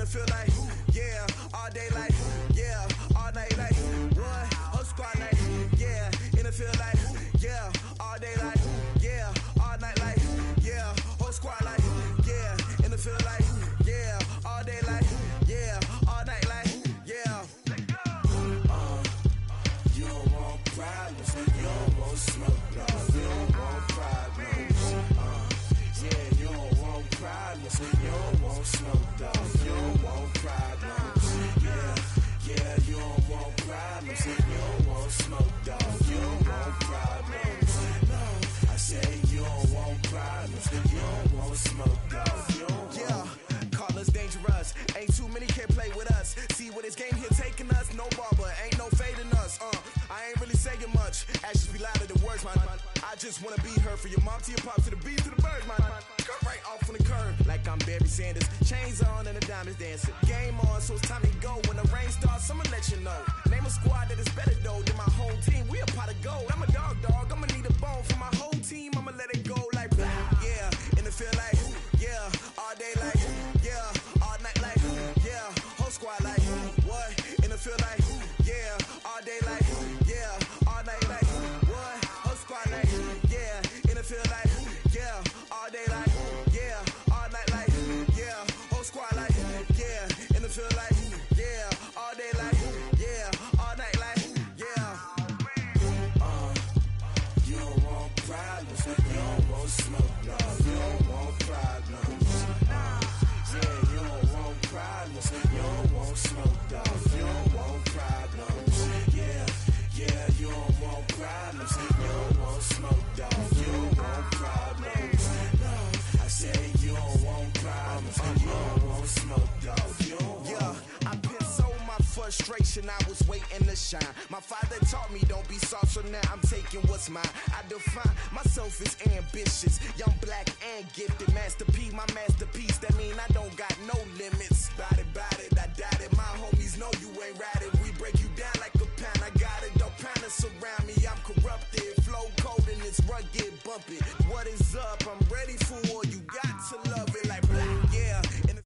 feel like, yeah, all day like, yeah, all night like, what? Whole squad like, yeah, in the feel like, yeah, all day like, yeah, all night like, yeah, whole squad like, yeah, in the feel like, yeah, all day like, yeah, all night like, yeah. You don't want problems, you don't want smoke, dog. You don't want problems, yeah, you don't want problems, you don't want smoke, dog. You don't want problems, yeah, you don't want problems, you don't want smoke, dog. You don't want problems, no, I say you don't want problems, you don't want smoke, dog. You don't want. Call us dangerous, ain't too many can play with us. See what this game here taking us, no barber, ain't no fading us, I ain't really saying much, actions be louder than words, man. I just wanna be heard, from your mom to your pop to the beat to the birds, man. Cut right off on the curb, like I'm Barry Sanders. Chains on and the diamonds dancing. Game on, so it's time to go. When the rain starts, I'ma let you know. Name a squad that is better though than my whole team. We a pot of gold. I'm a dog, I'ma need a bone for my whole team. I'ma let it go like blah. Yeah, and it feel like, yeah, all day like, yeah, all night like, yeah, whole squad like, what? And it feel like, yeah, all day like, yeah, all night like, what? Whole squad like, yeah, and it feel like, yeah, all day like, yeah, all night like, yeah, whole squad like, yeah, and it feel like, yeah, all day like, yeah, all night like, yeah. You don't want problems, you don't want smoke, dog. You don't want problems, yeah, you don't want problems, you don't want smoke, dog. You don't want problems, yeah, you don't want problems, you don't want smoke, dog. You don't want problems, no, I say you don't want problems, you don't want smoke, dog. You don't want. Yeah, I been so my frustration, I was waiting to shine. My father taught me don't be soft, so now I'm taking what's mine. I define myself as ambitious, young, black, and gifted. Master P, my masterpiece, that mean I don't got no limits. Bout it, I doubt it. My homies know you ain't ratted. We break you down like a pound. I got it, don't panic surround me. I'm corrupted, flow cold and it's rugged, bumpy. What is up? I'm ready for war. You got to love it like black, yeah. And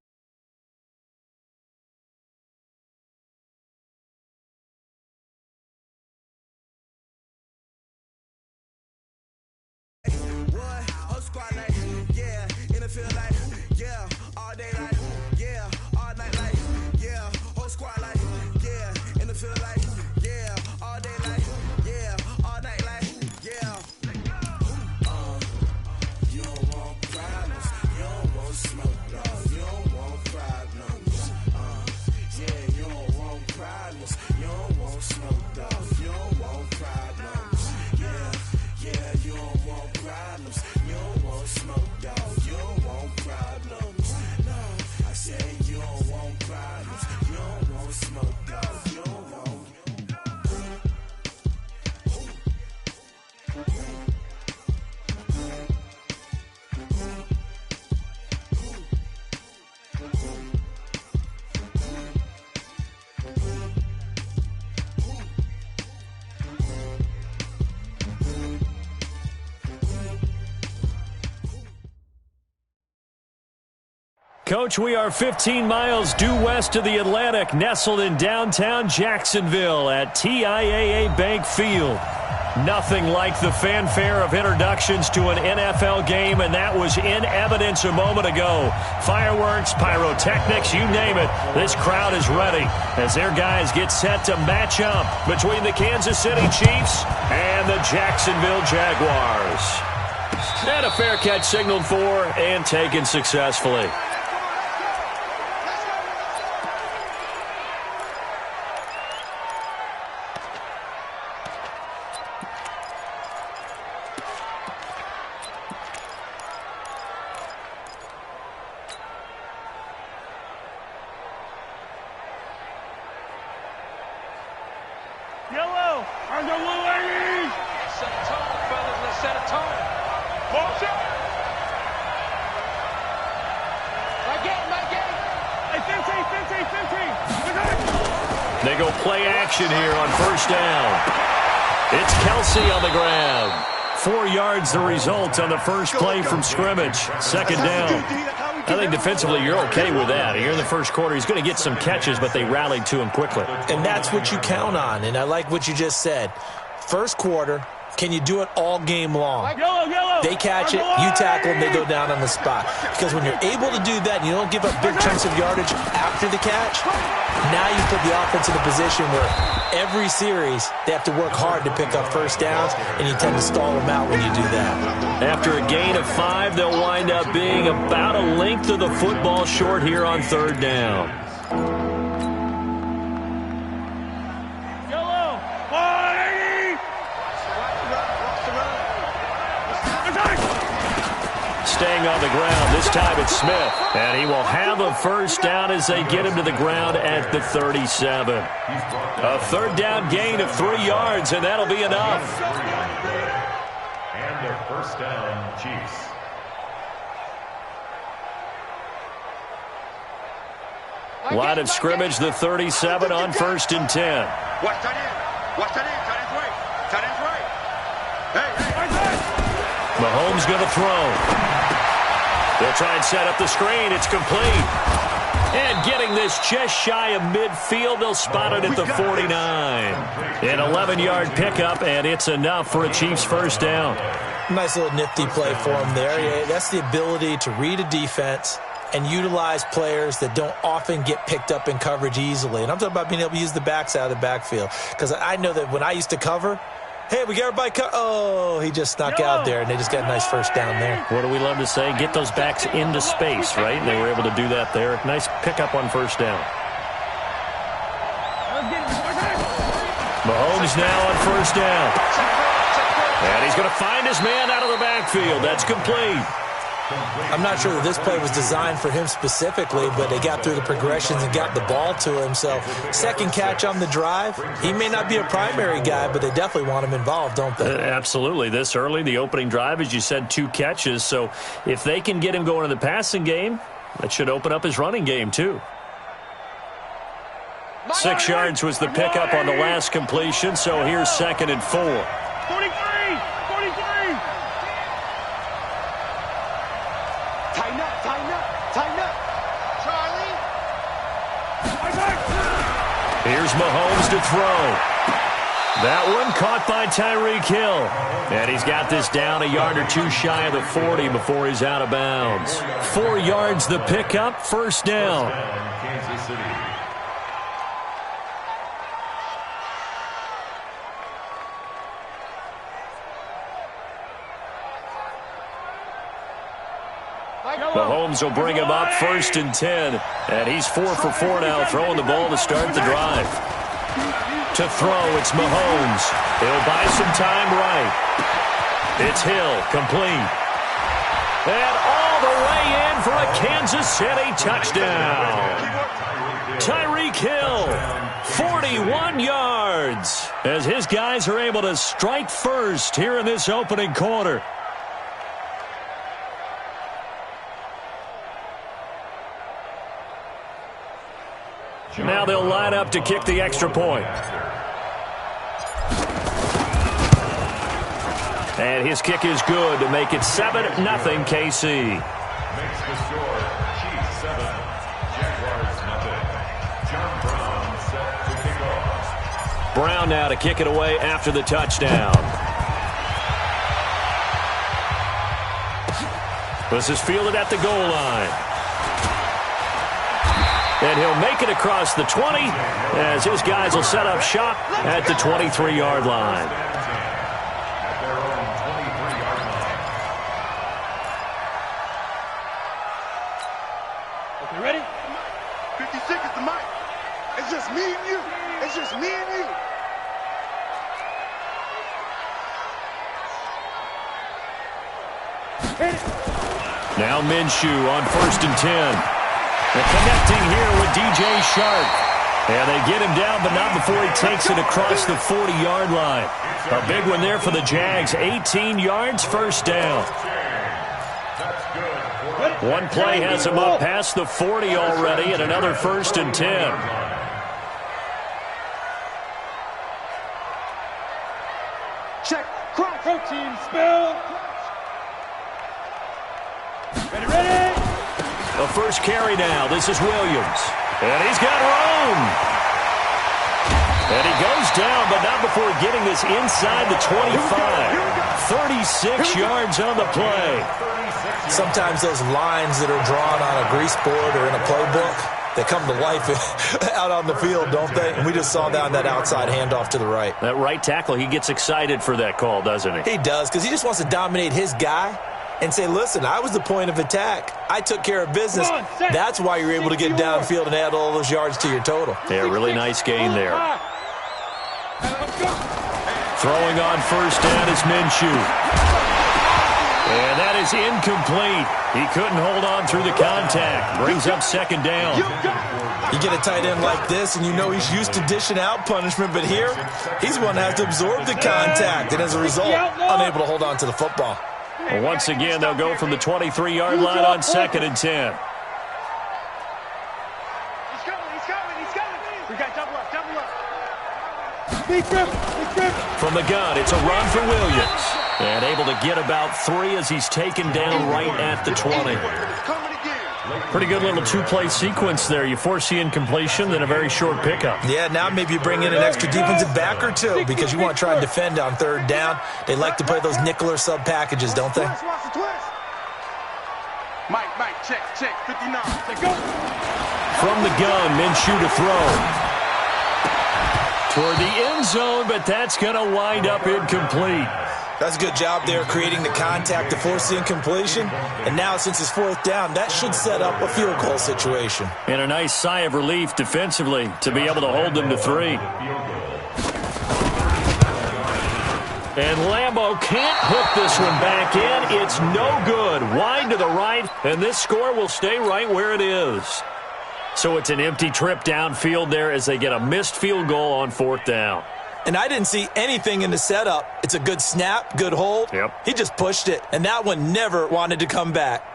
what? Whole squad like, yeah, and it feel like, yeah, all day like, yeah, all night like, yeah, whole squad like, yeah, and it feel like, yeah, all day like, yeah, all night like, yeah. You don't want problems, you don't want smoke, dog. You don't want problems, yeah, you don't want problems, you don't want smoke, dog. You don't want problems, yeah, you don't want problems, you don't want smoke, dog. You don't want problems, no, I say you don't want problems, you don't want smoke, dog. You don't want. Coach, we are 15 miles due west of the Atlantic, nestled in downtown Jacksonville at TIAA Bank Field. Nothing like the fanfare of introductions to an NFL game, and that was in evidence a moment ago. Fireworks, pyrotechnics, you name it. This crowd is ready as their guys get set to match up between the Kansas City Chiefs and the Jacksonville Jaguars. And a fair catch signaled for and taken successfully. Yellow, are the blue ladies? Set a tone, fellas. Let's set a tone. Motion. My game. Hey, 15. They go play action here on first down. It's Kelsey on the ground. 4 yards the result on the first play from scrimmage. Second down. I think defensively you're okay with that. Here in the first quarter, he's going to get some catches, but they rallied to him quickly. And that's what you count on, and I like what you just said. First quarter, can you do it all game long? They catch it, you tackle, and they go down on the spot. Because when you're able to do that and you don't give up big chunks of yardage after the catch, now you put the offense in a position where every series they have to work hard to pick up first downs, and you tend to stall them out when you do that. After a gain of 5, they'll wind up being about a length of the football short here on third down. Staying on the ground. This time it's Smith. And he will have a first down as they get him to the ground at the 37. A third down gain of 3 yards, and that'll be enough. And their first down, Chiefs. Line of scrimmage, the 37 on 1st and 10. Watch that in. Watch that in. Tight end's right. Tight end's right. Hey. Mahomes going to throw. They'll try and set up the screen. It's complete. And getting this just shy of midfield, they'll spot it at the 49. An 11-yard pickup, and it's enough for a Chiefs first down. Nice little nifty play for him there. Yeah, that's the ability to read a defense and utilize players that don't often get picked up in coverage easily. And I'm talking about being able to use the backs out of the backfield. Because I know that when I used to cover, hey, we got everybody oh, he just snuck out there, and they just got a nice first down there. What do we love to say? Get those backs into space, right? And they were able to do that there. Nice pickup on first down. Mahomes now on first down. And he's going to find his man out of the backfield. That's complete. I'm not sure that this play was designed for him specifically, but they got through the progressions and got the ball to him. So second catch on the drive. He may not be a primary guy, but they definitely want him involved, don't they? Absolutely. This early, the opening drive, as you said, 2 catches. So if they can get him going in the passing game, that should open up his running game too. 6 yards was the pickup on the last completion, so here's 2nd and 4. 43. Tighten up. Charlie. Here's Mahomes to throw. That one caught by Tyreek Hill. And he's got this down a yard or 2 shy of the 40 before he's out of bounds. 4 yards the pickup, first down. Kansas City. Mahomes will bring him up 1st and 10. And he's 4 for 4 now, throwing the ball to start the drive. To throw, it's Mahomes. He'll buy some time right. It's Hill, complete. And all the way in for a Kansas City touchdown. Tyreek Hill, 41 yards, as his guys are able to strike first here in this opening quarter. Now they'll line up to kick the extra point. And his kick is good to make it 7-0 KC. Makes the score, Chiefs 7, Jaguars 0. John Brown set to kick off. Brown now to kick it away after the touchdown. This is fielded at the goal line. And he'll make it across the 20 as his guys will set up shop at the 23-yard line. At their own 23-yard line. Okay, ready? 50 seconds to Mike. It's just me and you. It's just me and you. Now Minshew on 1st and 10. And connecting here with DJ Shark. And they get him down, but not before he takes it across the 40-yard line. A big one there for the Jags. 18 yards, first down. One play has him up past the 40 already, and another 1st and 10. Check. Crack. Protein spill. Ready. A first carry now. This is Williams. And he's got room. And he goes down, but not before getting this inside the 25. 36 yards on the play. Sometimes those lines that are drawn on a grease board or in a playbook, they come to life out on the field, don't they? And we just saw that on that outside handoff to the right. That right tackle, he gets excited for that call, doesn't he? He does, because he just wants to dominate his guy and say, listen, I was the point of attack. I took care of business. That's why you're able to get downfield and add all those yards to your total. Yeah, really nice gain there. Throwing on first down is Minshew. And that is incomplete. He couldn't hold on through the contact. Brings up second down. You get a tight end like this, and you know he's used to dishing out punishment, but here, he's one that has to absorb the contact, and as a result, unable to hold on to the football. Well, once again, they'll go from the 23-yard line on 2nd and 10. He's coming. We got double up. From the gun, it's a run for Williams. And able to get about 3 as he's taken down right at the 20. Pretty good little two-play sequence there. You force the incompletion, then a very short pickup. Yeah, now maybe you bring in an extra defensive back or two because you want to try and defend on third down. They like to play those nickel or sub packages, don't they? Mike, check, 59. Go. From the gun, Minshew to throw. Toward the end zone, but that's going to wind up incomplete. That's a good job there creating the contact to force the incompletion. And now, since it's 4th down, that should set up a field goal situation. And a nice sigh of relief defensively to be able to hold them to 3. And Lambeau can't hook this one back in. It's no good. Wide to the right, and this score will stay right where it is. So it's an empty trip downfield there as they get a missed field goal on 4th down. And I didn't see anything in the setup. It's a good snap, good hold. Yep. He just pushed it, and that one never wanted to come back.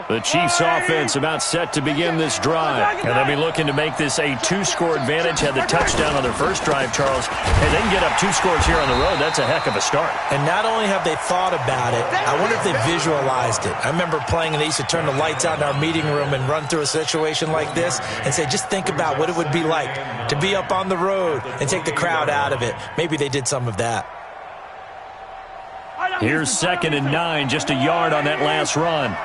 The Chiefs offense about set to begin this drive. And they'll be looking to make this a 2-score advantage. Had the touchdown on their first drive, Charles. And they can get up 2 scores here on the road. That's a heck of a start. And not only have they thought about it, I wonder if they visualized it. I remember playing and they used to turn the lights out in our meeting room and run through a situation like this and say, just think about what it would be like to be up on the road and take the crowd out of it. Maybe they did some of that. Here's 2nd and 9, just a yard on that last run.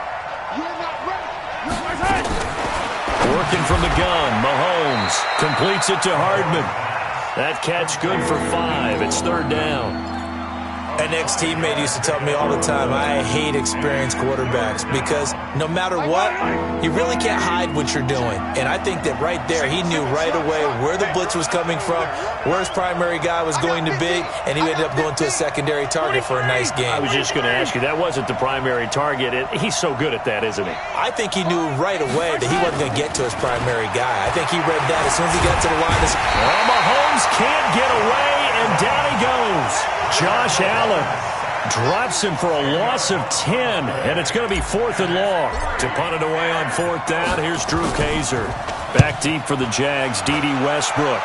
Working from the gun, Mahomes completes it to Hardman. That catch good for 5. It's 3rd down. An ex-teammate used to tell me all the time, I hate experienced quarterbacks because no matter what, you really can't hide what you're doing. And I think that right there, he knew right away where the blitz was coming from, where his primary guy was going to be, and he ended up going to a secondary target for a nice game. I was just going to ask you, that wasn't the primary target. He's so good at that, isn't he? I think he knew right away that he wasn't going to get to his primary guy. I think he read that as soon as he got to the line. Well, Mahomes can't get away, and down he goes. Josh Allen drops him for a loss of 10, and it's going to be 4th and long. To punt it away on 4th down, here's Drew Kaiser. Back deep for the Jags, D.D. Westbrook.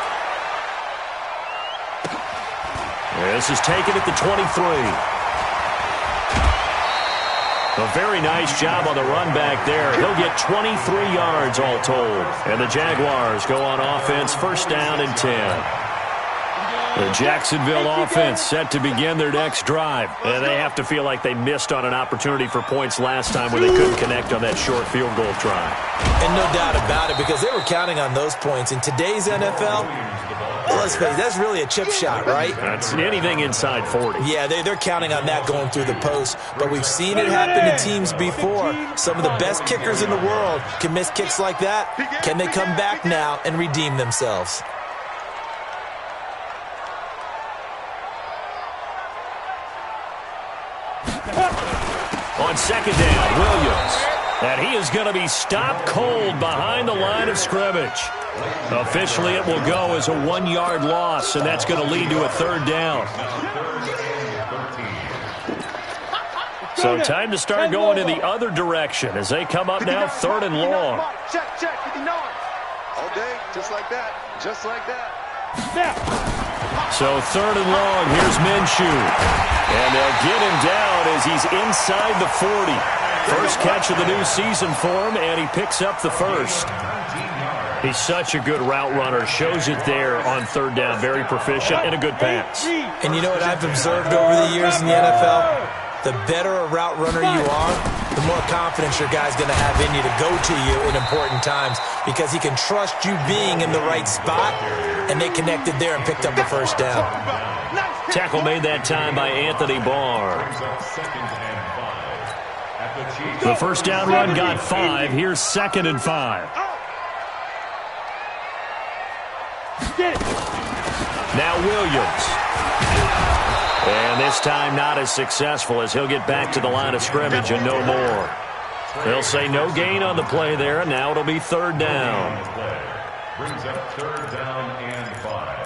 This is taken at the 23. A very nice job on the run back there. He'll get 23 yards all told. And the Jaguars go on offense, 1st down and 10. The Jacksonville offense set to begin their next drive. And they have to feel like they missed on an opportunity for points last time when they couldn't connect on that short field goal try. And no doubt about it, because they were counting on those points. In today's NFL, let's face it, that's really a chip shot, right? That's anything inside 40. Yeah, they're counting on that going through the post. But we've seen it happen to teams before. Some of the best kickers in the world can miss kicks like that. Can they come back now and redeem themselves? On 2nd down, Williams. And he is going to be stopped cold behind the line of scrimmage. Officially, it will go as a 1-yard loss, and that's going to lead to a 3rd down. So time to start going in the other direction as they come up now 3rd and long. Check, 59. All day, just like that. So 3rd and long, here's Minshew. And they'll get him down as he's inside the 40. First catch of the new season for him, and he picks up the first. He's such a good route runner. Shows it there on third down. Very proficient and a good pass. And you know what I've observed over the years in the NFL? The better a route runner you are, the more confidence your guy's going to have in you to go to you in important times because he can trust you being in the right spot, and they connected there and picked up the first down. Tackle made that time by Anthony Barr. The first down run got 5. Here's 2nd and 5. Now Williams. And this time not as successful as he'll get back to the line of scrimmage and no more. They'll say no gain on the play there, and now it'll be 3rd down. Brings up 3rd down and 5.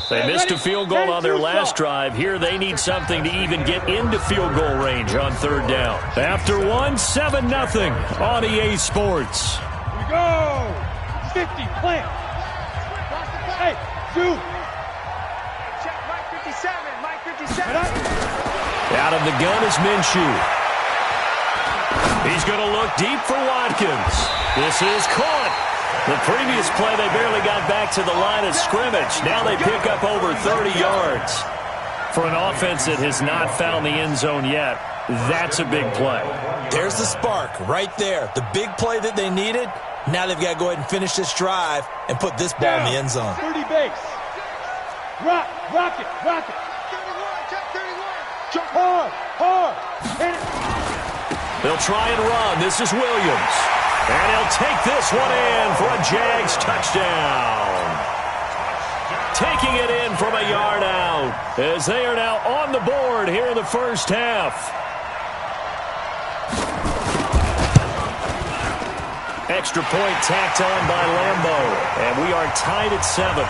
They missed a field goal on their last drive. Here they need something to even get into field goal range on 3rd down. After 1, 7-0 on EA Sports. Go! 50, plant. Hey, 2. Check Mike 57, Mike 57. Out of the gun is Minshew. He's going to look deep for Watkins. This is caught. The previous play, they barely got back to the line of scrimmage. Now they pick up over 30 yards. For an offense that has not found the end zone yet, that's a big play. There's the spark right there. The big play that they needed. Now they've got to go ahead and finish this drive and put this ball in the end zone. 30 base. Rock it. 31, check 31. Jump hard. Hit it. They'll try and run. This is Williams. And he'll take this one in for a Jags touchdown. Taking it in from a yard out as they are now on the board here in the first half. Extra point tacked on by Lambeau. And we are tied at 7.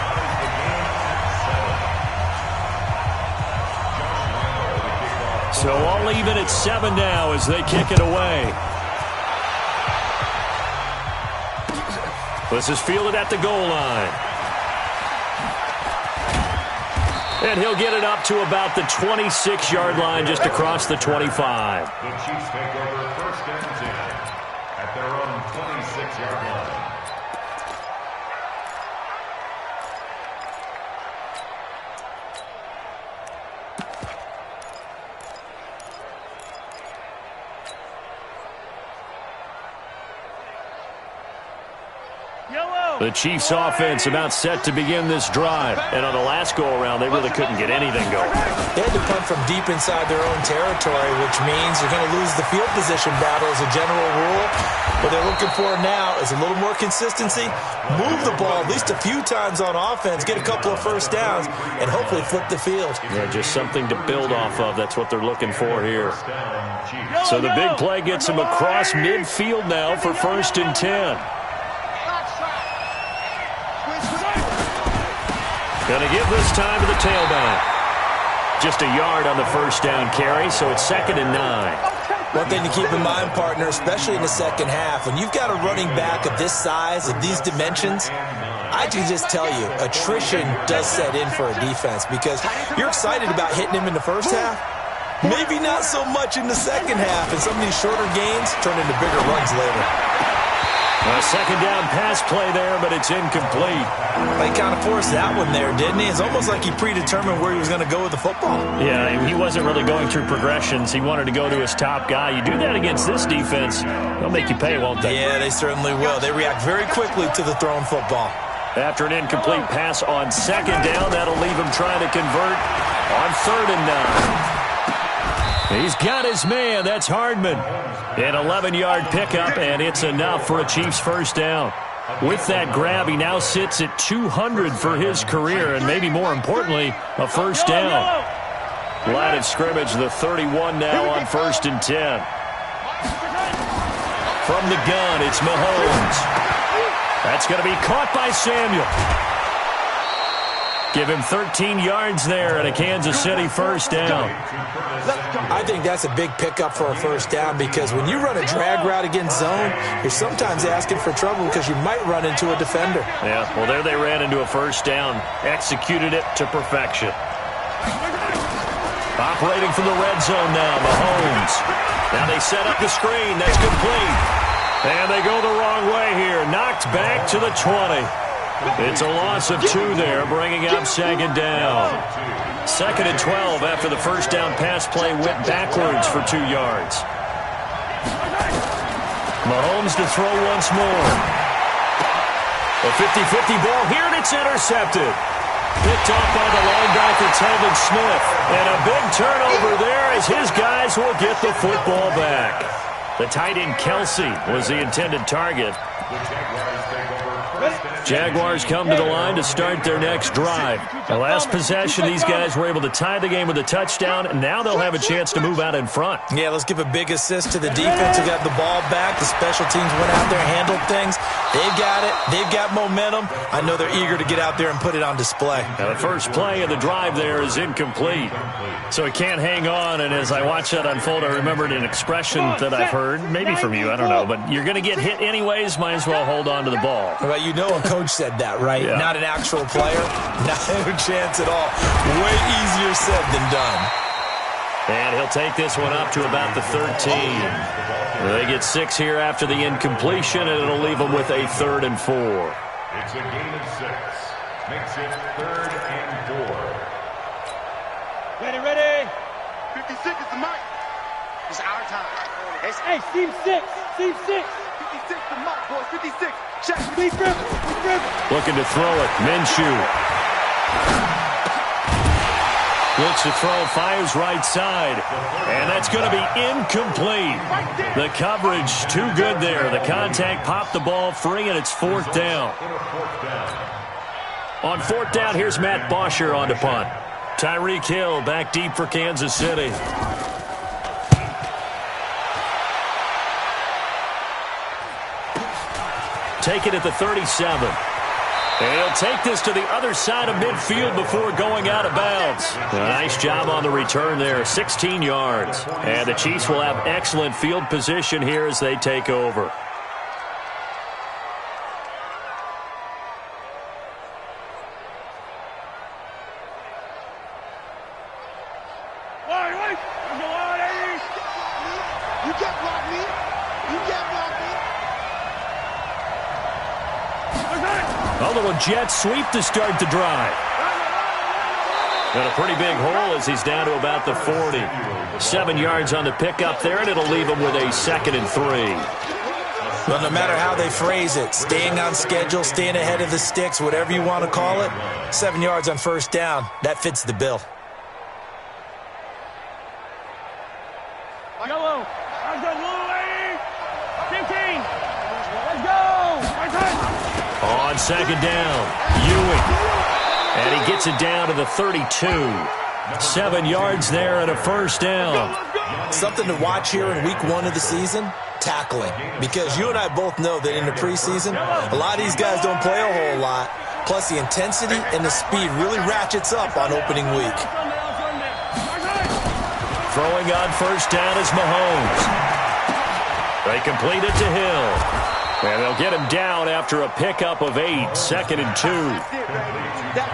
So all even at 7 now as they kick it away. This is fielded at the goal line. And he'll get it up to about the 26-yard line just across the 25. The Chiefs take over 1st and 10 at their own 26-yard line. The Chiefs offense about set to begin this drive. And on the last go-around, they really couldn't get anything going. They had to punt from deep inside their own territory, which means they're going to lose the field position battle as a general rule. What they're looking for now is a little more consistency, move the ball at least a few times on offense, get a couple of first downs, and hopefully flip the field. Yeah, just something to build off of. That's what they're looking for here. So the big play gets them across midfield now for 1st and 10. Going to give this time to the tailback. Just a yard on the first down carry, so it's 2nd and 9. One thing to keep in mind, partner, especially in the second half, when you've got a running back of this size, of these dimensions, I can just tell you, attrition does set in for a defense because you're excited about hitting him in the first half. Maybe not so much in the second half, and some of these shorter gains turn into bigger runs later. A 2nd down pass play there, but it's incomplete. They kind of forced that one there, didn't he? It's almost like he predetermined where he was going to go with the football. Yeah, he wasn't really going through progressions. He wanted to go to his top guy. You do that against this defense, they'll make you pay, won't they? Yeah, they certainly will. They react very quickly to the thrown football. After an incomplete pass on 2nd down, that'll leave him trying to convert on 3rd and 9. He's got his man. That's Hardman. An 11-yard pickup, and it's enough for a Chiefs first down. With that grab, he now sits at 200 for his career, and maybe more importantly, a first down. Line of scrimmage, the 31 now on 1st and 10. From the gun, it's Mahomes. That's going to be caught by Samuel. Give him 13 yards there and a Kansas City first down. I think that's a big pickup for a first down because when you run a drag route against zone, you're sometimes asking for trouble because you might run into a defender. Yeah, well, there they ran into a first down. Executed it to perfection. Operating from the red zone now, Mahomes. Now they set up the screen. That's complete. And they go the wrong way here. Knocked back to the 20. It's a loss of 2 there, bringing up second down. 2nd and 12 after the first down pass play went backwards for 2 yards. Mahomes to throw once more. A 50-50 ball here, and it's intercepted. Picked off by the linebacker, Telvin Smith. And a big turnover there as his guys will get the football back. The tight end, Kelsey, was the intended target. Jaguars come to the line to start their next drive. The last possession, these guys were able to tie the game with a touchdown, and now they'll have a chance to move out in front. Yeah, let's give a big assist to the defense who got the ball back. The special teams went out there and handled things. They've got it. They've got momentum. I know they're eager to get out there and put it on display. Now, the first play of the drive there is incomplete. So it can't hang on, and as I watch that unfold, I remembered an expression that I've heard, maybe from you, I don't know, but you're going to get hit anyways, might as well hold on to the ball. Well, you know a coach said that, right? Yeah. Not an actual player. Not a chance at all. Way easier said than done. And he'll take this one up to about the 13. They get 6 here after the incompletion, and it'll leave them with a 3rd and 4. It's a gain of 6. Makes it 3rd and 4. Ready. 56 is the mic. It's our time. Hey, Steve 6. 56 the mic, boys. 56. Check. Steve Griffin. Looking to throw it. Minshew. Looks to throw, fires right side. And that's going to be incomplete. The coverage too good there. The contact popped the ball free, and it's 4th down. On 4th down, here's Matt Bosher on to punt. Tyreek Hill back deep for Kansas City. Take it at the 37. And he'll take this to the other side of midfield before going out of bounds. A nice job on the return there, 16 yards. And the Chiefs will have excellent field position here as they take over. A little jet sweep to start the drive. And a pretty big hole as he's down to about the 40. 7 yards on the pickup there, and it'll leave him with a 2nd and 3. Well, no matter how they phrase it, staying on schedule, staying ahead of the sticks, whatever you want to call it, 7 yards on 1st down, that fits the bill. Yellow. Let's go, Louie. 15. Let's go. On 2nd down, Ewing. And he gets it down to the 32. 7 yards there and a 1st down. Something to watch here in week 1 of the season, tackling. Because you and I both know that in the preseason, a lot of these guys don't play a whole lot. Plus the intensity and the speed really ratchets up on opening week. Throwing on 1st down is Mahomes. They complete it to Hill. And they'll get him down after a pickup of 8, 2nd and 2.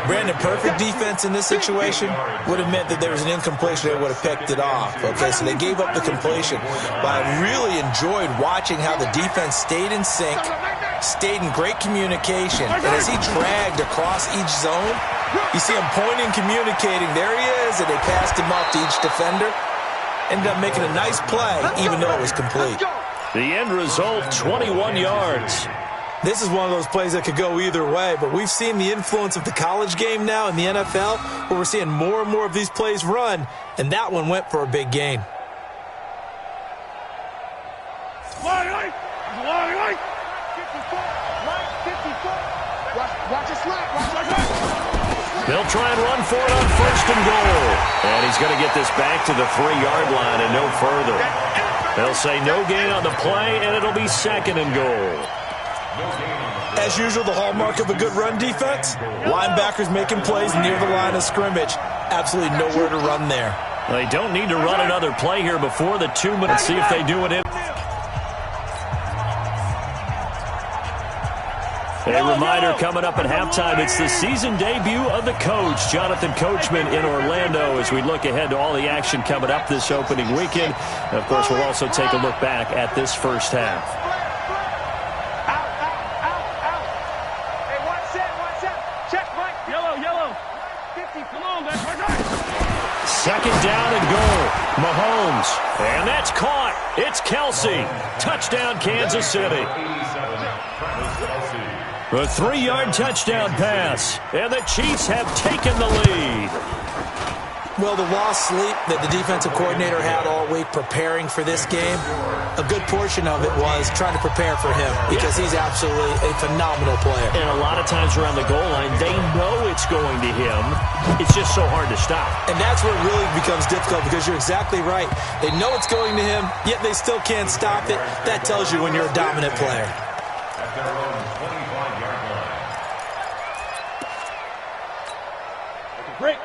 Brandon, perfect defense in this situation would have meant that there was an incompletion. They would have picked it off. Okay, so they gave up the completion. But I really enjoyed watching how the defense stayed in sync, stayed in great communication. And as he dragged across each zone, you see him pointing, communicating. There he is, and they passed him off to each defender. Ended up making a nice play, even though it was complete. The end result, 21 yards. This is one of those plays that could go either way, but we've seen the influence of the college game now in the NFL, where we're seeing more and more of these plays run, and that one went for a big gain. They'll try and run for it on 1st and goal. And he's going to get this back to the 3-yard line and no further. They'll say no gain on the play, and it'll be 2nd and goal. As usual, the hallmark of a good run defense, linebackers making plays near the line of scrimmage. Absolutely nowhere to run there. They don't need to run another play here before the 2 minutes. See if they do it in. A reminder coming up at halftime, it's the season debut of the coach, Jonathan Coachman in Orlando, as we look ahead to all the action coming up this opening weekend. And of course, we'll also take a look back at this first half. Hey, one set. Check, Mike. Yellow. 50, come on, man. Second down and goal. Mahomes. And that's caught. It's Kelsey. Touchdown, Kansas City. A 3-yard touchdown pass. And the Chiefs have taken the lead. Well, the lost sleep that the defensive coordinator had all week preparing for this game, a good portion of it was trying to prepare for him because he's absolutely a phenomenal player. And a lot of times around the goal line, they know it's going to him. It's just so hard to stop. And that's where it really becomes difficult because you're exactly right. They know it's going to him, yet they still can't stop it. That tells you when you're a dominant player. At their own 25-yard line.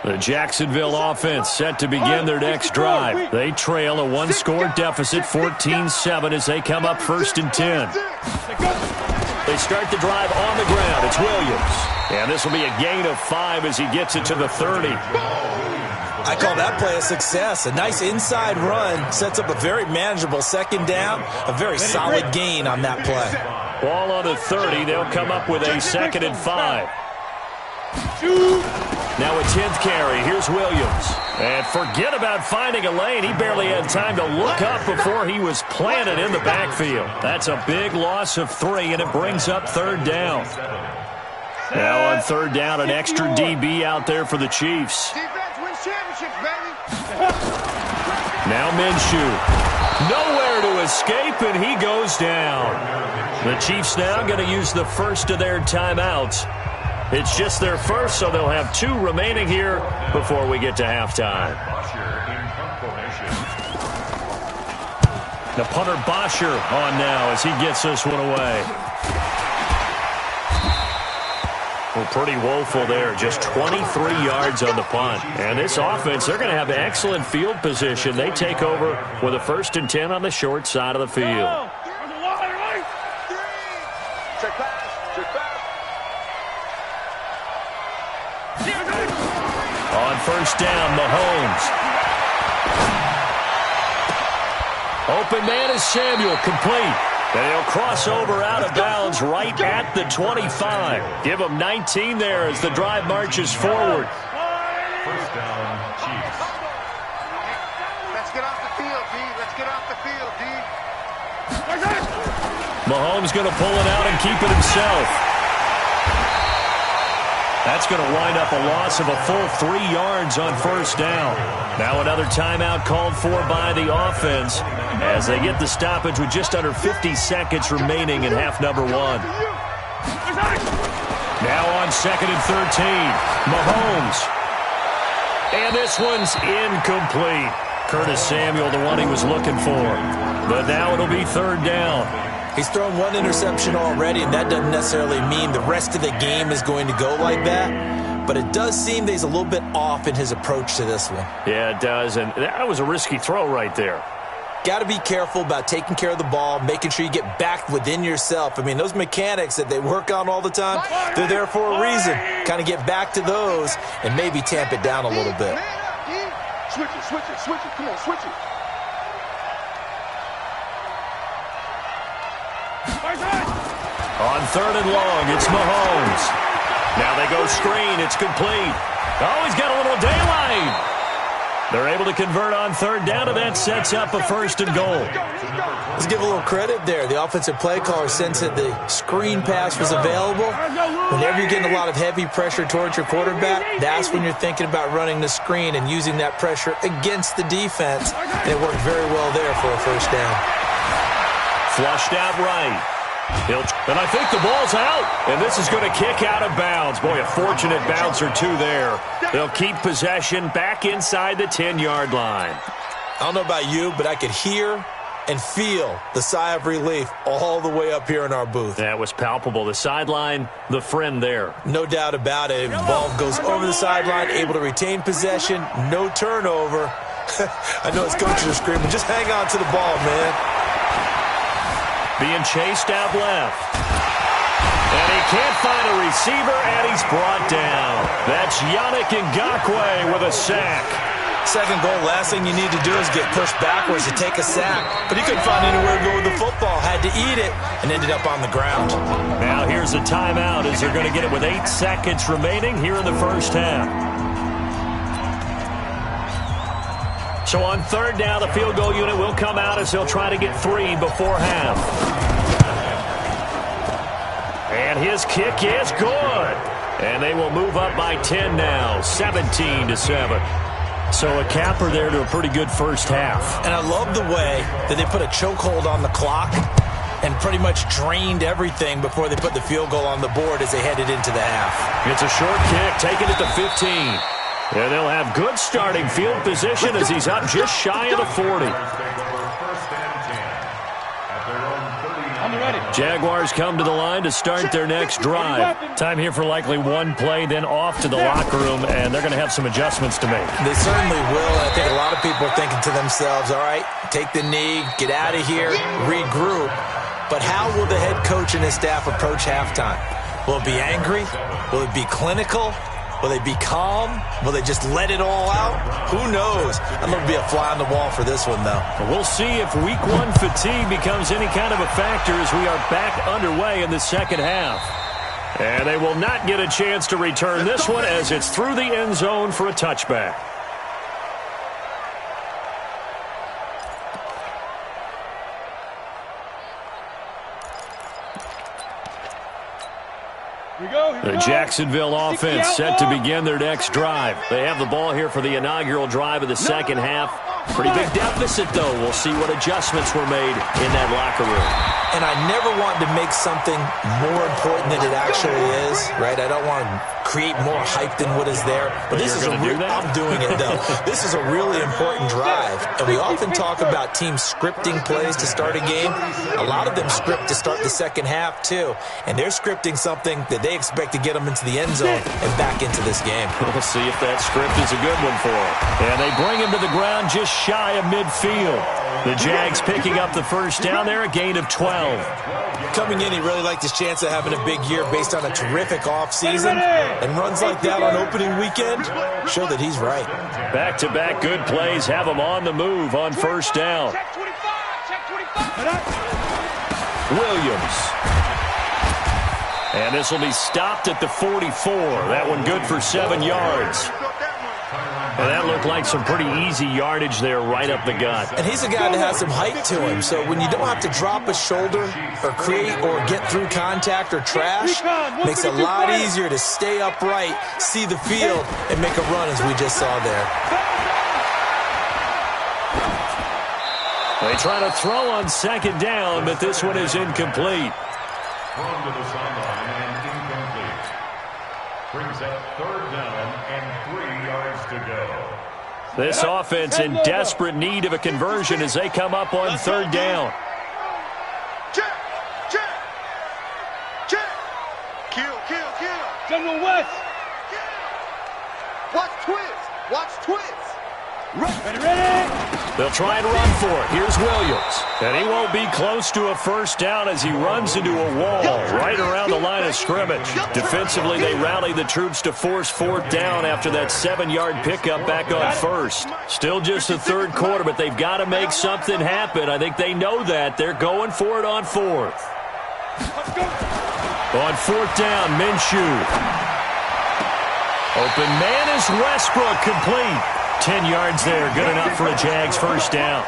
The Jacksonville offense set to begin their next drive. They trail a one-score deficit, 14-7, as they come up 1st and 10. They start the drive on the ground. It's Williams. And this will be a gain of 5 as he gets it to the 30. I call that play a success. A nice inside run sets up a very manageable second down, a very solid gain on that play. Ball on the 30. They'll come up with a 2nd and 5. Now a 10th carry. Here's Williams. And forget about finding a lane. He barely had time to look up before he was planted in the backfield. That's a big loss of 3, and it brings up 3rd down. Now on 3rd down, an extra DB out there for the Chiefs. Defense wins championships, baby. Now Minshew. Nowhere to escape, and he goes down. The Chiefs now going to use the first of their timeouts. It's just their first, so they'll have 2 remaining here before we get to halftime. The punter Bosher on now as he gets this one away. Well, pretty woeful there. Just 23 yards on the punt. And this offense, they're going to have excellent field position. They take over with a 1st and 10 on the short side of the field. Check pass. On 1st down, Mahomes. Open man is Samuel, complete. And he'll cross over out of bounds right at the 25. Give him 19 there as the drive marches forward. 1st down, Chiefs. Let's get off the field, D. Let's get off the field, D. Mahomes going to pull it out and keep it himself. That's going to wind up a loss of a full 3 yards on 1st down. Now another timeout called for by the offense as they get the stoppage with just under 50 seconds remaining in half number 1. Now on 2nd and 13, Mahomes. And this one's incomplete. Curtis Samuel, the one he was looking for. But now it'll be 3rd down. He's thrown 1 interception already, and that doesn't necessarily mean the rest of the game is going to go like that. But it does seem that he's a little bit off in his approach to this one. Yeah, it does, and that was a risky throw right there. Got to be careful about taking care of the ball, making sure you get back within yourself. I mean, those mechanics that they work on all the time, they're there for a reason. Kind of get back to those and maybe tamp it down a little bit. Switch it. Come on, switch it. On 3rd and long, it's Mahomes. Now they go screen. It's complete. Oh, he's got a little daylight. They're able to convert on 3rd down, and that sets up a 1st and goal. Let's give a little credit there. The offensive play caller sensed that the screen pass was available. Whenever you're getting a lot of heavy pressure towards your quarterback, that's when you're thinking about running the screen and using that pressure against the defense. And it worked very well there for a 1st down. Flushed out right. And I think the ball's out. And this is going to kick out of bounds. Boy, a fortunate bounce or 2 there. They'll keep possession back inside the 10-yard line. I don't know about you, but I could hear and feel the sigh of relief all the way up here in our booth. That was palpable. The sideline, the friend there. No doubt about it. The ball goes over the sideline, able to retain possession, no turnover. I know his coaches are screaming, just hang on to the ball, man. Being chased out left. And he can't find a receiver, and he's brought down. That's Yannick Ngakoue with a sack. Second goal, last thing you need to do is get pushed backwards to take a sack. But he couldn't find anywhere to go with the football. Had to eat it and ended up on the ground. Now here's a timeout as they're going to get it with 8 seconds remaining here in the first half. So on third down, the field goal unit will come out as they'll try to get 3 before half. And his kick is good. And they will move up by 10 now, 17-7. So a capper there to a pretty good first half. And I love the way that they put a chokehold on the clock and pretty much drained everything before they put the field goal on the board as they headed into the half. It's a short kick, taking it to 15. And they'll have good starting field position as he's up just shy of the 40. Jaguars come to the line to start their next drive. Time here for likely one play, then off to the locker room, and they're going to have some adjustments to make. They certainly will, and I think a lot of people are thinking to themselves, all right, take the knee, get out of here, regroup. But how will the head coach and his staff approach halftime? Will it be angry? Will it be clinical? Will they be calm? Will they just let it all out? Who knows? I'm going to be a fly on the wall for this one, though. We'll see if week one fatigue becomes any kind of a factor as we are back underway in the second half. And they will not get a chance to return this one as it's through the end zone for a touchback. The Jacksonville offense set to begin their next drive. They have the ball here for the inaugural drive of the second half. Pretty big deficit, though. We'll see what adjustments were made in that locker room. And I never want to make something more important than it actually is, right? I don't want to create more hype than what is there. But this is I'm doing it, though. This is a really important drive. And we often talk about teams scripting plays to start a game. A lot of them script to start the second half, too. And they're scripting something that they expect to get them into the end zone and back into this game. We'll see if that script is a good one for them. And they bring him to the ground just shy of midfield. The Jags picking up the first down there, a gain of 12. Coming in, he really liked his chance of having a big year based on a terrific offseason. And runs like that on opening weekend show that he's right. Back-to-back good plays have him on the move on first down. Williams. And this will be stopped at the 44. That one good for 7 yards. And that looked like some pretty easy yardage there right up the gut. And he's a guy that has some height to him. So when you don't have to drop a shoulder or create or get through contact or trash, makes it a lot easier to stay upright, see the field, and make a run as we just saw there. They try to throw on second down, but this one is incomplete. Thrown to the sideline and incomplete. Brings up third down and 3 yards to go. This offense in desperate need of a conversion as they come up on third down. Check. Kill. General West. Watch twist. Ready. They'll try and run for it. Here's Williams. And he won't be close to a first down as he runs into a wall right around the line of scrimmage. Defensively, they rally the troops to force fourth down after that 7-yard pickup back on first. Still just the third quarter, but they've got to make something happen. I think they know that. They're going for it on fourth. On fourth down, Minshew. Open man is Westbrook, complete. 10 yards there, good enough for a Jags first down.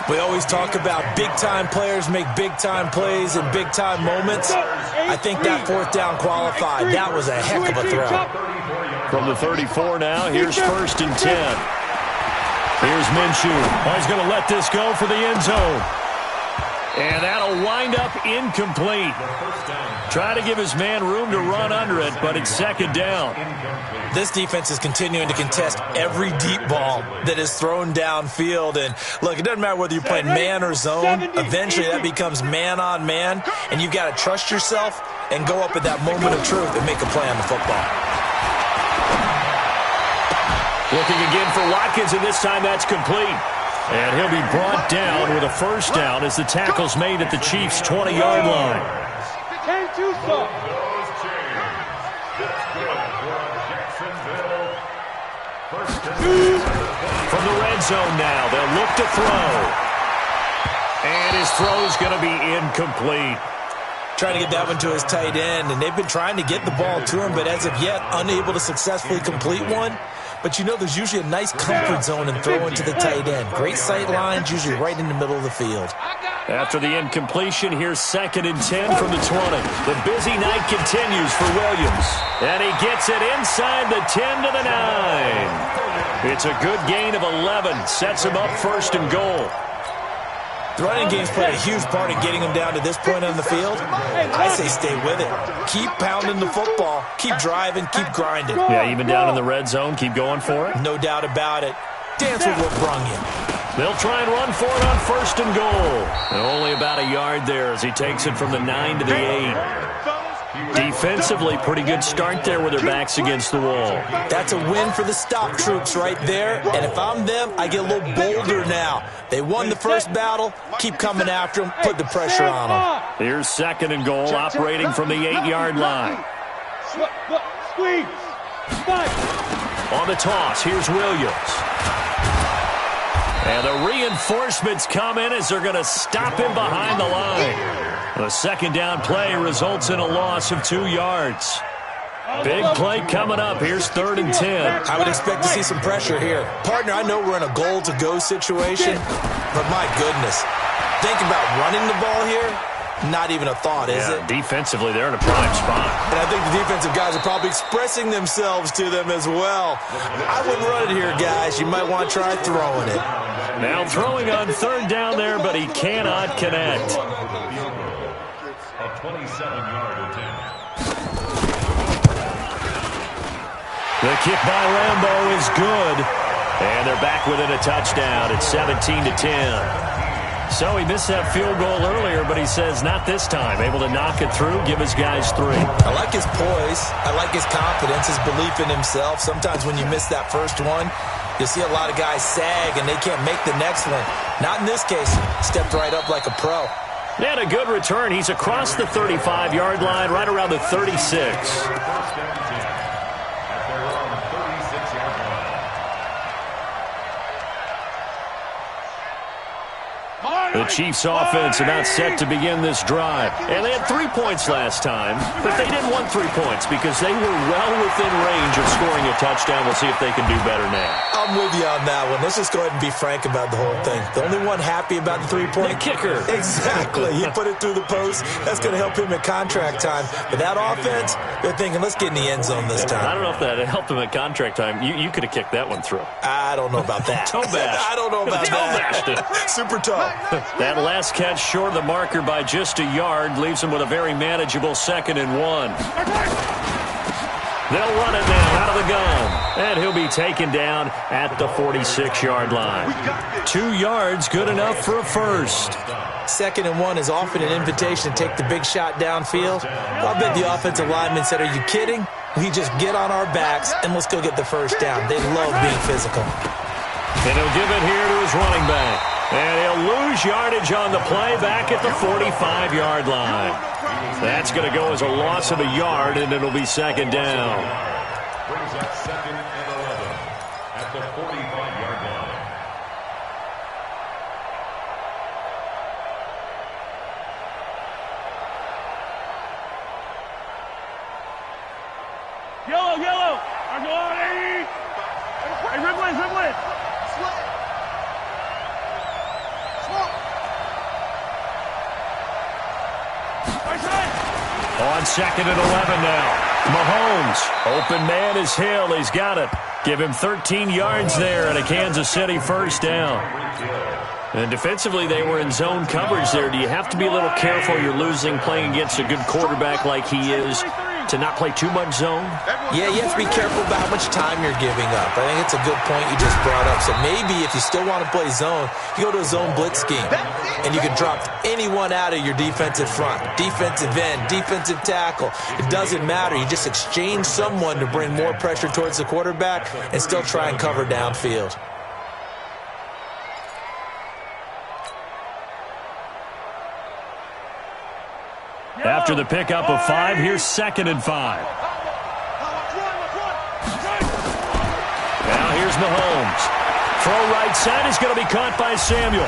We always talk about big-time players make big-time plays in big-time moments. I think that fourth down qualified. That was a heck of a throw. From the 34 now, here's first and 10. Here's Minshew. He's going to let this go for the end zone. And that'll wind up incomplete. Try to give his man room to run under it, but it's second down. This defense is continuing to contest every deep ball that is thrown downfield. And, look, it doesn't matter whether you're playing man or zone. Eventually that becomes man-on-man, and you've got to trust yourself and go up at that moment of truth and make a play on the football. Looking again for Watkins, and this time that's complete. And he'll be brought down with a first down as the tackle's made at the Chiefs' 20-yard line. Came too soft. Those chains. That's good for Jacksonville. First and 10. From the red zone now, they'll look to throw. And his throw's going to be incomplete. Trying to get that one to his tight end, and they've been trying to get the ball to him, but as of yet, unable to successfully complete one. But you know there's usually a nice comfort zone in throwing to the tight end. Great sight lines, usually right in the middle of the field. After the incompletion, here's 2nd and 10 from the 20. The busy night continues for Williams. And he gets it inside the 10 to the 9. It's a good gain of 11. Sets him up 1st and goal. The running game's played a huge part in getting him down to this point on the field. I say stay with it. Keep pounding the football. Keep driving. Keep grinding. Yeah, even down in the red zone, keep going for it. No doubt about it. Dance with what brung you. They'll try and run for it on 1st and goal. And only about a yard there as he takes it from the 9 to the 8. Defensively, pretty good start there with their backs against the wall. That's a win for the stop troops right there. And if I'm them, I get a little bolder now. They won the first battle. Keep coming after them. Put the pressure on them. Here's 2nd and goal, operating from the 8-yard line. Squeeze. On the toss, here's Williams. And the reinforcements come in as they're going to stop him behind the line. The 2nd down play results in a loss of 2 yards. Big play coming up. Here's 3rd and 10. I would expect to see some pressure here. Partner, I know we're in a goal-to-go situation, but my goodness. Think about running the ball here. Not even a thought, is it? Defensively, they're in a prime spot. And I think the defensive guys are probably expressing themselves to them as well. I wouldn't run it here, guys. You might want to try throwing it. Now throwing on 3rd down there, but he cannot connect. A 27-yard attempt. The kick by Rambo is good. And they're back within a touchdown. It's 17 to 10. So he missed that field goal earlier, but he says not this time. Able to knock it through, give his guys 3. I like his poise. I like his confidence, his belief in himself. Sometimes when you miss that first one, you'll see a lot of guys sag and they can't make the next one. Not in this case. Stepped right up like a pro. And a good return. He's across the 35-yard line, right around the 36. The Chiefs offense about set to begin this drive. And they had 3 points last time, but they didn't want 3 points because they were well within range of scoring a touchdown. We'll see if they can do better now. I'm with you on that one. Let's just go ahead and be frank about the whole thing. The only one happy about the 3-point... The kicker. Exactly. He put it through the post. That's going to help him at contract time. But that offense, they're thinking, let's get in the end zone this time. I don't know if that helped him at contract time. You could have kicked that one through. I don't know about that. Toe bash. I don't know about Toe that. bashed it. Super toe. That last catch short of the marker by just a yard leaves him with a very manageable 2nd and 1. They'll run it now out of the gun. And he'll be taken down at the 46-yard line. 2 yards, good enough for a first. 2nd and 1 is often an invitation to take the big shot downfield. Well, I bet the offensive lineman said, are you kidding? We just get on our backs and let's go get the first down. They love being physical. And he'll give it here to his running back. And he'll lose yardage on the play back at the 45-yard line. That's going to go as a loss of a yard, and it'll be 2nd down. Brings up 2nd and 11 at the 45-yard line. Yellow. I'm going. Hey, Ridley. On 2nd and 11 now. Mahomes, open man is Hill. He's got it. Give him 13 yards there and a Kansas City first down. And defensively, they were in zone coverage there. Do you have to be a little careful? You're losing playing against a good quarterback like he is to not play too much zone? Yeah, you have to be careful about how much time you're giving up. I think it's a good point you just brought up. So maybe if you still want to play zone, you go to a zone blitz scheme. And you can drop anyone out of your defensive front. Defensive end, defensive tackle. It doesn't matter. You just exchange someone to bring more pressure towards the quarterback and still try and cover downfield. After the pickup of 5, here's 2nd and 5. Now here's Mahomes. Throw right side is going to be caught by Samuel.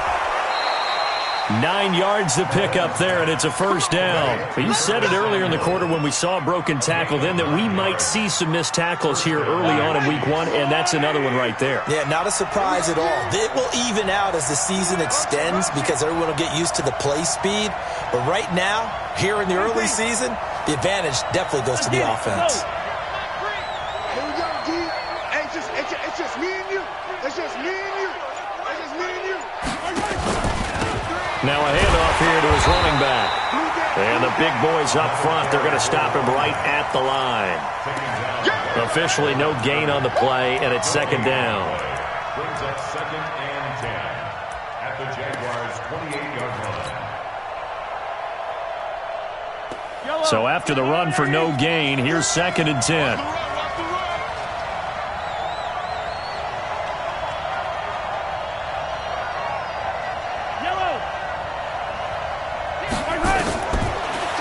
9 yards to pick up there, and it's a first down. But you said it earlier in the quarter when we saw a broken tackle then that we might see some missed tackles here early on in week 1, and that's another one right there. Yeah, not a surprise at all. It will even out as the season extends because everyone will get used to the play speed. But right now, here in the early season, the advantage definitely goes to the offense. Here we go, D. Hey, it's just me and you. It's just me and you. It's just me and you. Now a handoff here to his running back. And the big boys up front, they're going to stop him right at the line. Officially no gain on the play, and it's 2nd down. Brings up 2nd and 10 at the Jaguars' 28-yard line. So after the run for no gain, here's 2nd and 10.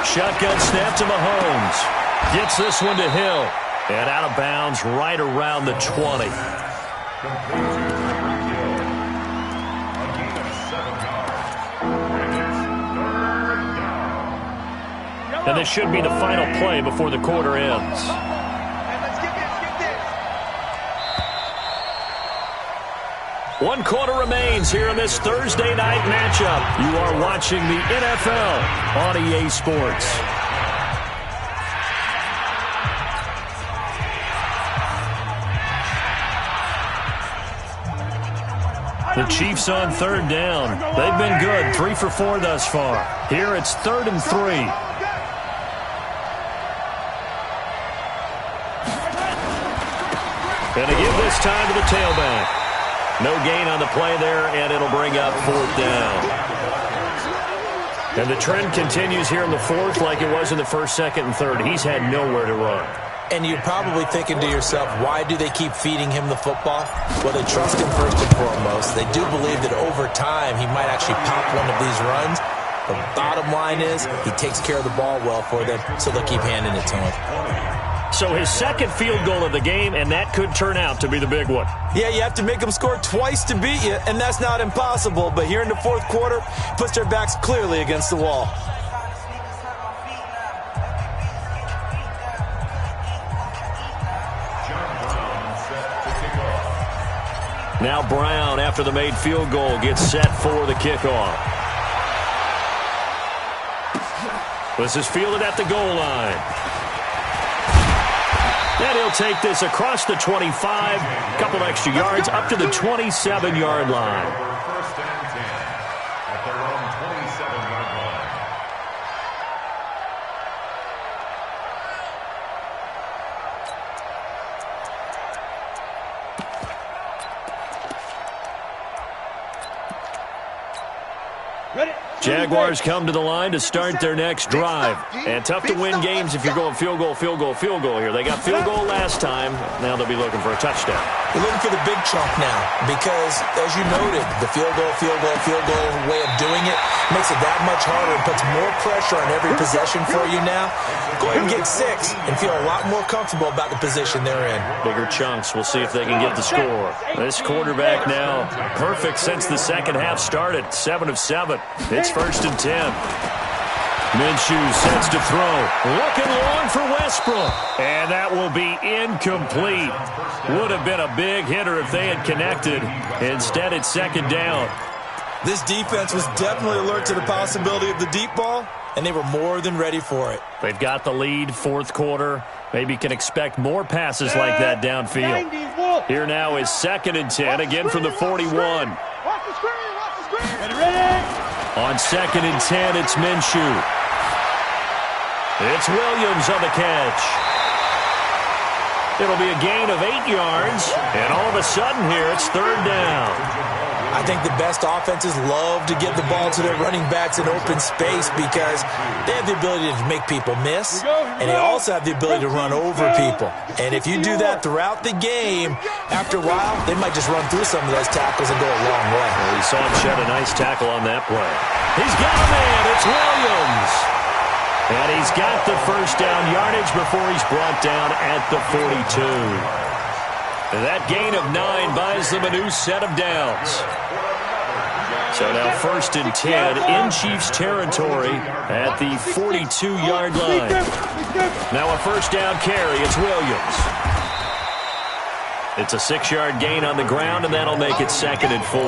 Shotgun snap to Mahomes. Gets this one to Hill. And out of bounds right around the 20. And this should be the final play before the quarter ends. One quarter remains here in this Thursday night matchup. You are watching the NFL on EA Sports. The Chiefs on 3rd down. They've been good, 3 for 4 thus far. Here it's 3rd and 3. And to give this time to the tailback. No gain on the play there, and it'll bring up 4th down. And the trend continues here in the 4th like it was in the 1st, 2nd, and 3rd. He's had nowhere to run. And you're probably thinking to yourself, why do they keep feeding him the football? Well, they trust him first and foremost. They do believe that over time he might actually pop one of these runs. The bottom line is he takes care of the ball well for them, so they'll keep handing it to him. So his 2nd field goal of the game, and that could turn out to be the big one. Yeah, you have to make them score twice to beat you, and that's not impossible. But here in the 4th quarter, puts their backs clearly against the wall. Now Brown, after the made field goal, gets set for the kickoff. This is fielded at the goal line. And he'll take this across the 25, couple extra yards, up to the 27-yard line. 1st and 10 at their own 27-yard line. Jaguars come to the line to start their next drive. And tough to win games if you're going field goal here. They got field goal last time. Now they'll be looking for a touchdown. They're looking for the big chunk now because, as you noted, the field goal way of doing it makes it that much harder and puts more pressure on every possession for you now. Go ahead and get 6 and feel a lot more comfortable about the position they're in. Bigger chunks. We'll see if they can get the score. This quarterback now perfect since the second half started. 7 of 7. It's 1st and 10. Minshew sets to throw. Looking long for Westbrook. And that will be incomplete. Would have been a big hitter if they had connected. Instead, it's 2nd down. This defense was definitely alert to the possibility of the deep ball, and they were more than ready for it. They've got the lead, 4th quarter. Maybe can expect more passes like that downfield. Here now is 2nd and 10, again from the 41. Watch the screen. Ready? On 2nd and 10, it's Minshew. It's Williams on the catch. It'll be a gain of 8 yards, and all of a sudden here, it's 3rd down. I think the best offenses love to get the ball to their running backs in open space because they have the ability to make people miss, and they also have the ability to run over people. And if you do that throughout the game, after a while, they might just run through some of those tackles and go a long way. Well, we saw him shed a nice tackle on that play. He's got a man. It's Williams. And he's got the first down yardage before he's brought down at the 42. That gain of 9 buys them a new set of downs. So now 1st and 10 in Chiefs territory at the 42-yard line. Now a first down carry. It's Williams. It's a 6-yard gain on the ground, and that'll make it 2nd and 4.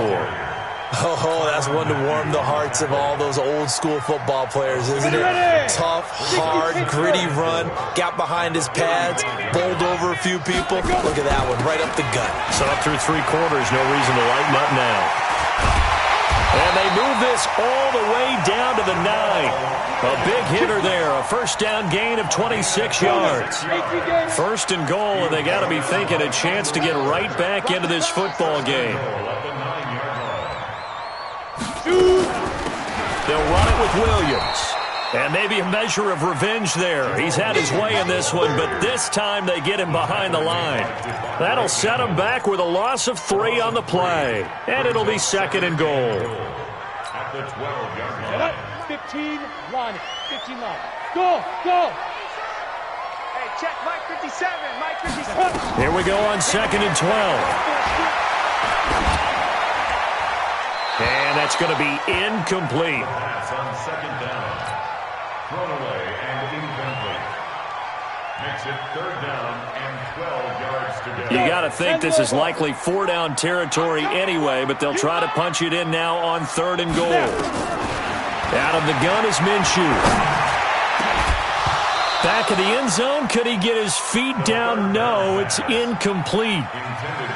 Oh, that's one to warm the hearts of all those old-school football players, isn't it? Tough, hard, gritty run. Got behind his pads, bowled over a few people. Look at that one, right up the gut. So up through 3 quarters, no reason to lighten up now. And they move this all the way down to the 9. A big hitter there, a first down gain of 26 yards. 1st and goal, and they got to be thinking a chance to get right back into this football game. They'll run it with Williams. And maybe a measure of revenge there. He's had his way in this one, but this time they get him behind the line. That'll set him back with a loss of 3 on the play. And it'll be 2nd and goal. At the 12-yard line. 15 line. 15 line. Go, go. Hey, check Mike 57. Mike 57. Here we go on 2nd and 12. And that's going to be incomplete. Pass on 2nd down. Thrown away and incomplete. Makes it 3rd down and 12 yards to go. You got to think this is likely 4-down territory anyway, but they'll try to punch it in now on 3rd and goal. Out of the gun is Minshew. Back of the end zone. Could he get his feet down? No, it's incomplete.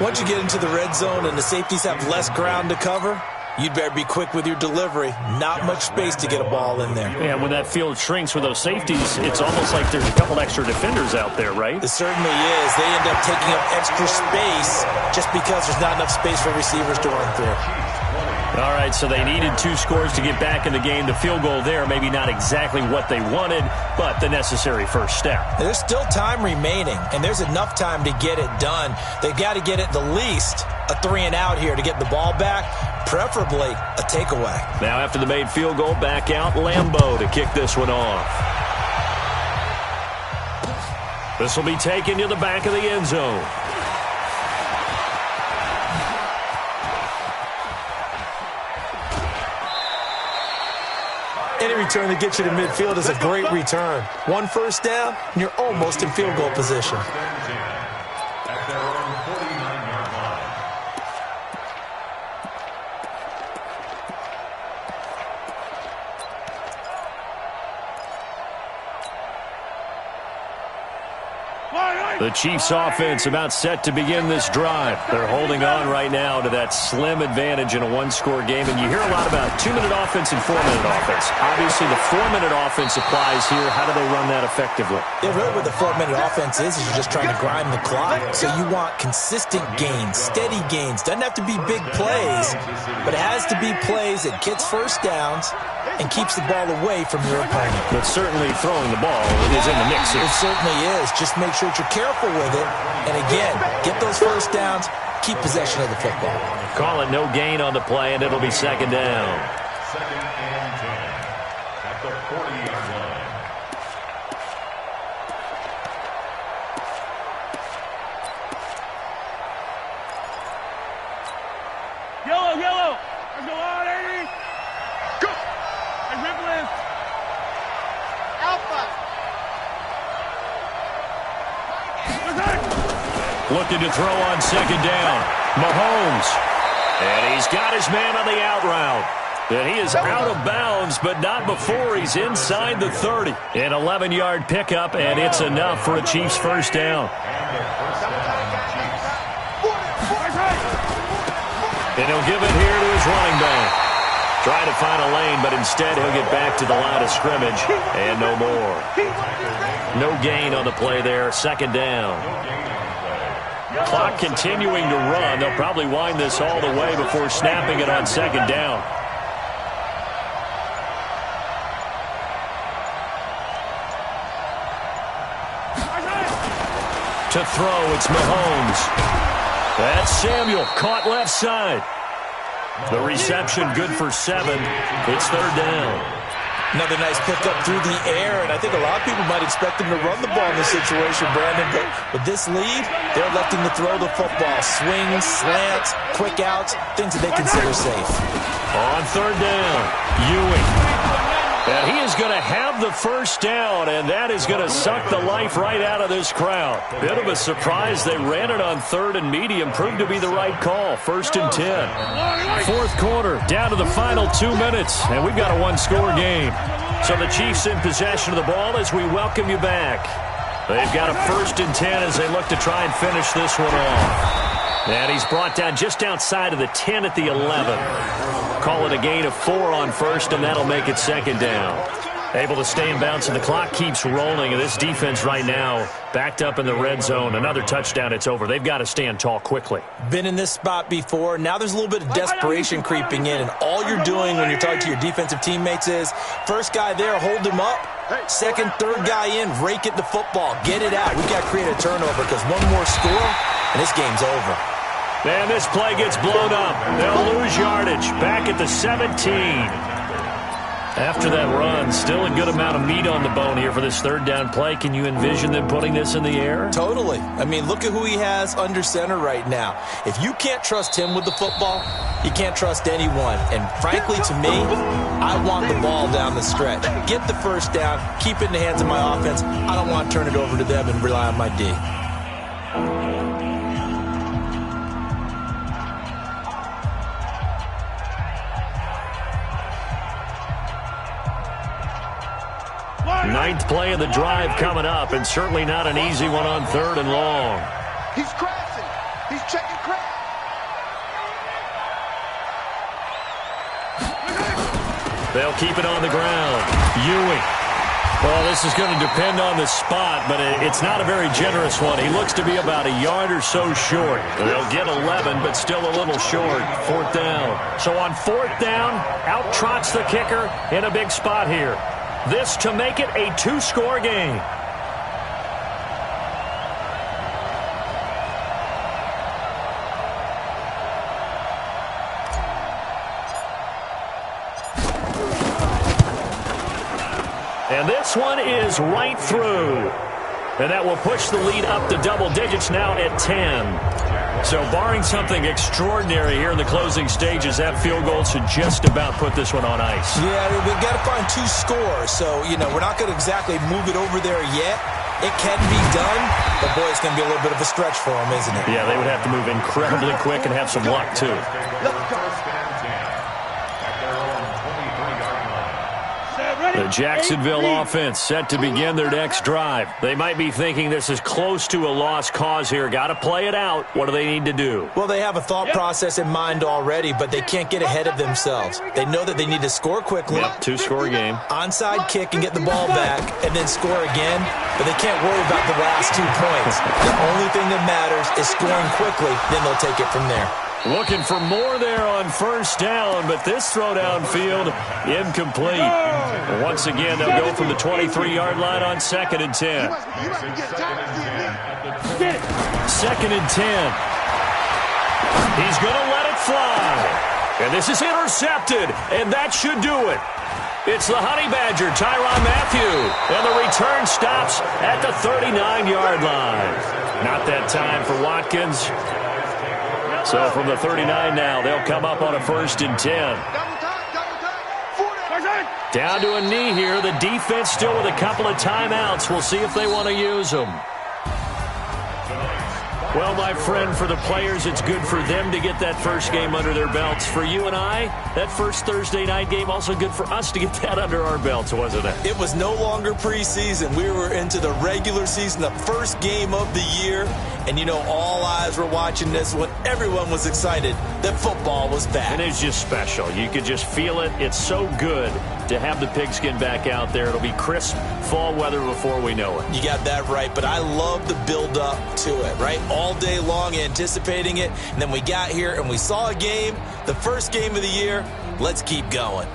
Once you get into the red zone and the safeties have less ground to cover, you'd better be quick with your delivery. Not much space to get a ball in there. Yeah, when that field shrinks with those safeties, it's almost like there's a couple extra defenders out there, right? It certainly is. They end up taking up extra space just because there's not enough space for receivers to run through. All right, so they needed 2 scores to get back in the game. The field goal there, maybe not exactly what they wanted, but the necessary first step. There's still time remaining, and there's enough time to get it done. They've got to get it the least a 3-and-out here to get the ball back, preferably a takeaway. Now after the made field goal, back out Lambeau to kick this one off. This will be taken to the back of the end zone. Any return that gets you to midfield is a great return. 1 first down, and you're almost in field goal position. At their own 49-yard line. The Chiefs offense about set to begin this drive. They're holding on right now to that slim advantage in a 1-score game. And you hear a lot about 2-minute offense and 4-minute offense. Obviously, the 4-minute offense applies here. How do they run that effectively? Yeah, really what the 4-minute offense is you're just trying to grind the clock. So you want consistent gains, steady gains. Doesn't have to be big plays, but it has to be plays that gets first downs and keeps the ball away from your opponent. But certainly throwing the ball is in the mix here. It certainly is. Just make sure that you're careful with it. And again, get those first downs, keep possession of the football. Call it no gain on the play, and it'll be 2nd down. 2nd and 10. At the 40-yard line. Yellow, yellow. Let's go on, 80. Go. And rip Alpha. Looking to throw on 2nd down. Mahomes. And he's got his man on the out route. And he is out of bounds, but not before he's inside the 30. An 11-yard pickup, and it's enough for a Chiefs first down. And he'll give it here to his running back. Trying to find a lane, but instead he'll get back to the line of scrimmage, and no more. No gain on the play there, 2nd down. Clock continuing to run. They'll probably wind this all the way before snapping it on 2nd down. To throw, it's Mahomes. That's Samuel, caught left side. The reception good for 7. It's 3rd down. Another nice pickup through the air, and I think a lot of people might expect him to run the ball in this situation, Brandon, but with this lead, they're electing to throw the football. Swings, slants, quick outs, things that they consider safe. On third down, Ewing. And he is going to have the first down, and that is going to suck the life right out of this crowd. Bit of a surprise. They ran it on third and medium. Proved to be the right call. 1st and 10. Fourth quarter, down to the final 2 minutes, and we've got a one-score game. So the Chiefs in possession of the ball as we welcome you back. They've got a 1st and 10 as they look to try and finish this one off. And he's brought down just outside of the 10 at the 11. Call it a gain of 4 on first, and that'll make it 2nd down. Able to stay in bounds, and the clock keeps rolling. And this defense right now backed up in the red zone. Another touchdown, it's over. They've got to stand tall quickly. Been in this spot before. Now there's a little bit of desperation creeping in, and all you're doing when you're talking to your defensive teammates is first guy there, hold him up. Second, third guy in, rake at the football. Get it out. We've got to create a turnover because one more score, and this game's over. And this play gets blown up. They'll lose yardage. Back at the 17. After that run, still a good amount of meat on the bone here for this third down play. Can you envision them putting this in the air? Totally. I mean, look at who he has under center right now. If you can't trust him with the football, you can't trust anyone. And frankly, to me, I want the ball down the stretch. Get the first down, keep it in the hands of my offense. I don't want to turn it over to them and rely on my D. Ninth play of the drive coming up, and certainly not an easy one on 3rd and long. He's crashing. He's checking crash. They'll keep it on the ground. Ewing. Well, this is going to depend on the spot, but it's not a very generous one. He looks to be about a yard or so short. They'll get 11, but still a little short. 4th down. So on 4th down, out trots the kicker in a big spot here. This to make it a 2-score game. And this one is right through. And that will push the lead up to double digits now at 10. So barring something extraordinary here in the closing stages, that field goal should just about put this one on ice. Yeah, we've got to find 2 scores. So, we're not going to exactly move it over there yet. It can be done, but boy, it's going to be a little bit of a stretch for them, isn't it? Yeah, they would have to move incredibly quick and have some luck, too. The Jacksonville offense set to begin their next drive. They might be thinking this is close to a lost cause here. Got to play it out. What do they need to do? Well, they have a thought process in mind already, but they can't get ahead of themselves. They know that they need to score quickly. Yep, 2-score game. Onside kick and get the ball back and then score again, but they can't worry about the last 2 points. The only thing that matters is scoring quickly, then they'll take it from there. Looking for more there on 1st down, but this throw downfield incomplete. Once again, they'll go from the 23-yard line on 2nd and 10. 2nd and 10. He's going to let it fly. And this is intercepted, and that should do it. It's the Honey Badger, Tyrann Mathieu, and the return stops at the 39-yard line. Not that time for Watkins. So from the 39 now, they'll come up on a 1st and 10. Down to a knee here. The defense still with a couple of timeouts. We'll see if they want to use them. Well, my friend, for the players, it's good for them to get that first game under their belts. For you and I, that first Thursday night game, also good for us to get that under our belts, wasn't it? It was no longer preseason. We were into the regular season, the first game of the year. And, all eyes were watching this when everyone was excited that football was back. And it's just special. You could just feel it. It's so good to have the pigskin back out there. It'll be crisp fall weather before we know it. You got that right, but I love the build-up to it, right? All day long anticipating it, and then we got here and we saw a game, the first game of the year. Let's keep going.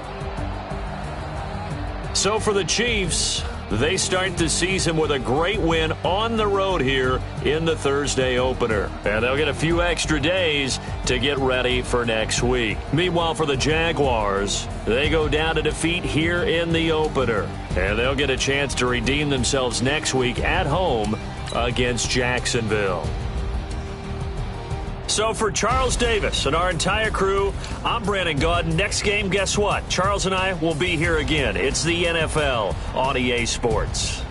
So for the Chiefs, They start the season with a great win on the road here in the Thursday opener. And they'll get a few extra days to get ready for next week. Meanwhile, for the Jaguars, they go down to defeat here in the opener. And they'll get a chance to redeem themselves next week at home against Jacksonville. So for Charles Davis and our entire crew, I'm Brandon Gaudin. Next game, guess what? Charles and I will be here again. It's the NFL on EA Sports.